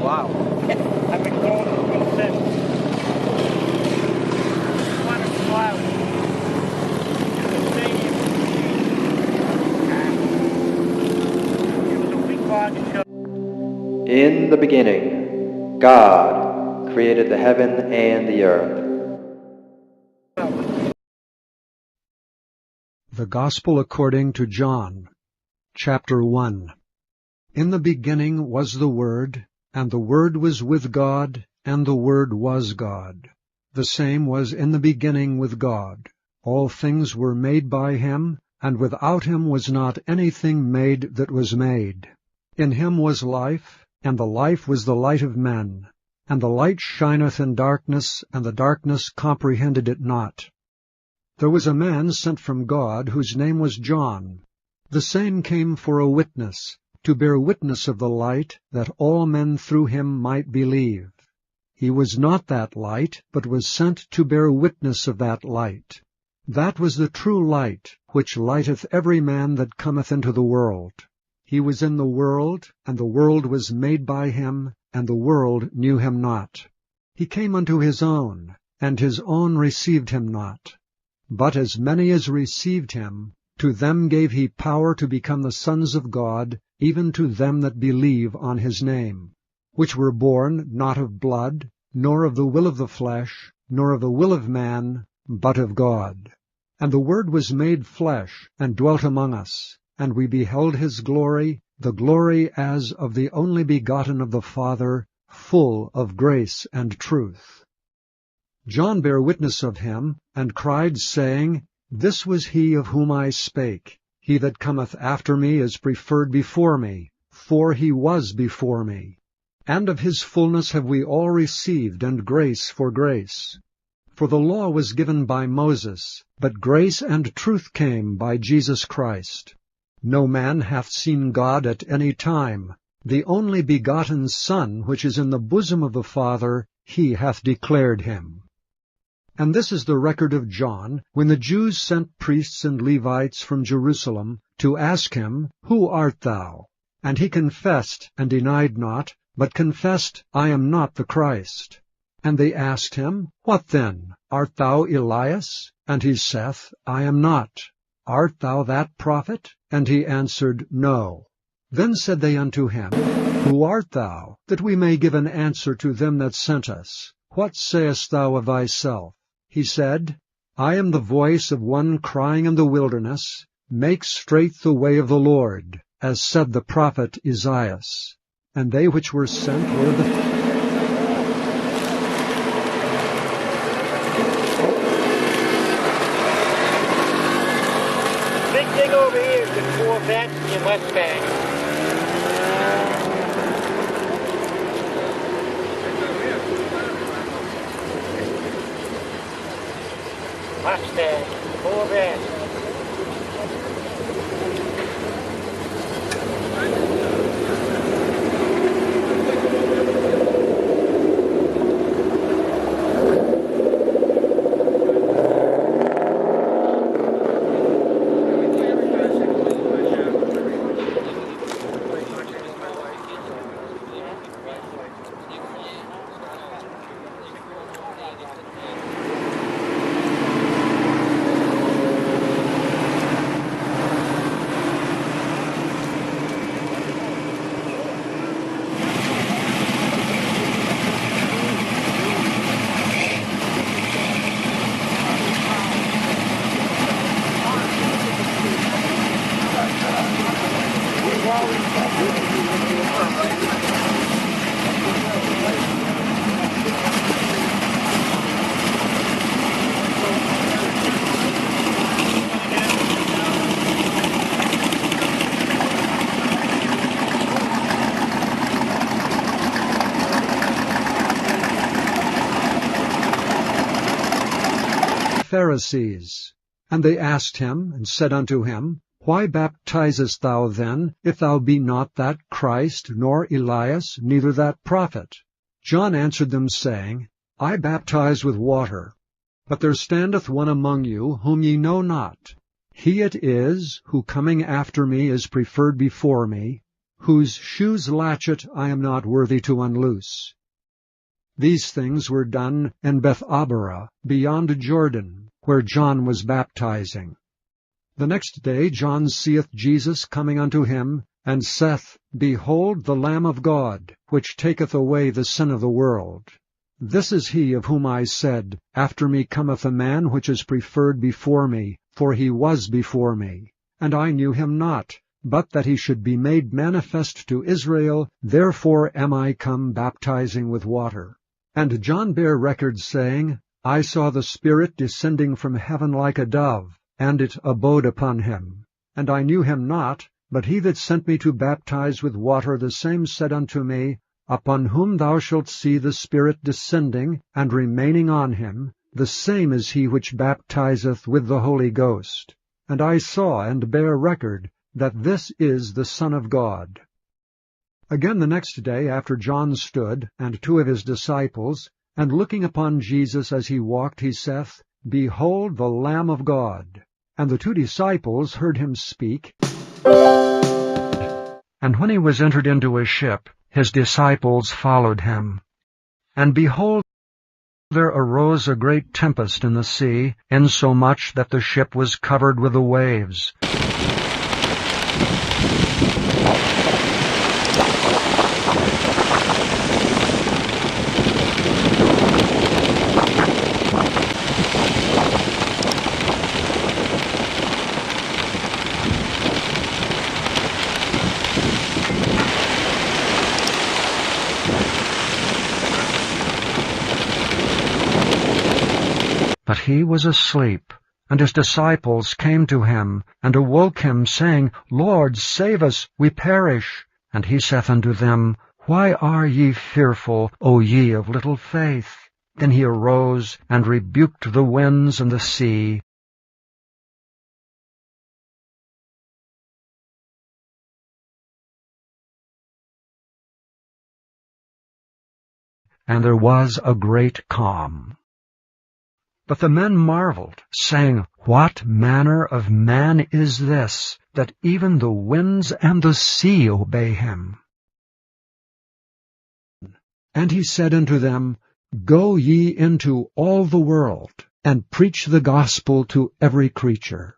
Wow. I've been going to school since. One of the flowers. The stadium. It was a week long until. In the beginning, God created the heaven and the earth. The Gospel according to John, chapter 1. In the beginning was the Word, and the Word was with God, and the Word was God. The same was in the beginning with God. All things were made by him, and without him was not anything made that was made. In him was life, and the life was the light of men. And the light shineth in darkness, and the darkness comprehended it not. There was a man sent from God, whose name was John. The same came for a witness, to bear witness of the light, that all men through him might believe. He was not that light, but was sent to bear witness of that light. That was the true light, which lighteth every man that cometh into the world. He was in the world, and the world was made by him, and the world knew him not. He came unto his own, and his own received him not. But as many as received him, to them gave he power to become the sons of God, even to them that believe on his name, which were born not of blood, nor of the will of the flesh, nor of the will of man, but of God. And the Word was made flesh, and dwelt among us, and we beheld his glory, the glory as of the only begotten of the Father, full of grace and truth. John bare witness of him, and cried, saying, This was he of whom I spake. He that cometh after me is preferred before me, for he was before me. And of his fullness have we all received, and grace for grace. For the law was given by Moses, but grace and truth came by Jesus Christ. No man hath seen God at any time. The only begotten Son, which is in the bosom of the Father, he hath declared him. And this is the record of John, when the Jews sent priests and Levites from Jerusalem to ask him, Who art thou? And he confessed, and denied not, but confessed, I am not the Christ. And they asked him, What then? Art thou Elias? And he saith, I am not. Art thou that prophet? And he answered, No. Then said they unto him, Who art thou, that we may give an answer to them that sent us? What sayest thou of thyself? He said, I am the voice of one crying in the wilderness, Make straight the way of the Lord, as said the prophet Esaias. And they which were sent were the... Big thing over here is the Corvette and Mustang. Mustang, Corvette. Pharisees. And they asked him, and said unto him, Why baptizest thou then, if thou be not that Christ, nor Elias, neither that prophet? John answered them, saying, I baptize with water, but there standeth one among you, whom ye know not. He it is, who coming after me is preferred before me, whose shoes latchet I am not worthy to unloose. These things were done in Bethabara, beyond Jordan, where John was baptizing. The next day John seeth Jesus coming unto him, and saith, Behold the Lamb of God, which taketh away the sin of the world. This is he of whom I said, After me cometh a man which is preferred before me, for he was before me. And I knew him not, but that he should be made manifest to Israel, therefore am I come baptizing with water. And John bare record, saying, I saw the Spirit descending from heaven like a dove, and it abode upon him. And I knew him not, but he that sent me to baptize with water, the same said unto me, Upon whom thou shalt see the Spirit descending, and remaining on him, the same is he which baptizeth with the Holy Ghost. And I saw and bare record, that this is the Son of God. Again the next day after John stood, and two of his disciples, and looking upon Jesus as he walked, he saith, Behold the Lamb of God. And the two disciples heard him speak. And when he was entered into a ship, his disciples followed him. And behold, there arose a great tempest in the sea, insomuch that the ship was covered with the waves. But he was asleep, and his disciples came to him, and awoke him, saying, Lord, save us, we perish. And he saith unto them, Why are ye fearful, O ye of little faith? Then he arose, and rebuked the winds and the sea, and there was a great calm. But the men marveled, saying, What manner of man is this, that even the winds and the sea obey him? And he said unto them, Go ye into all the world, and preach the gospel to every creature.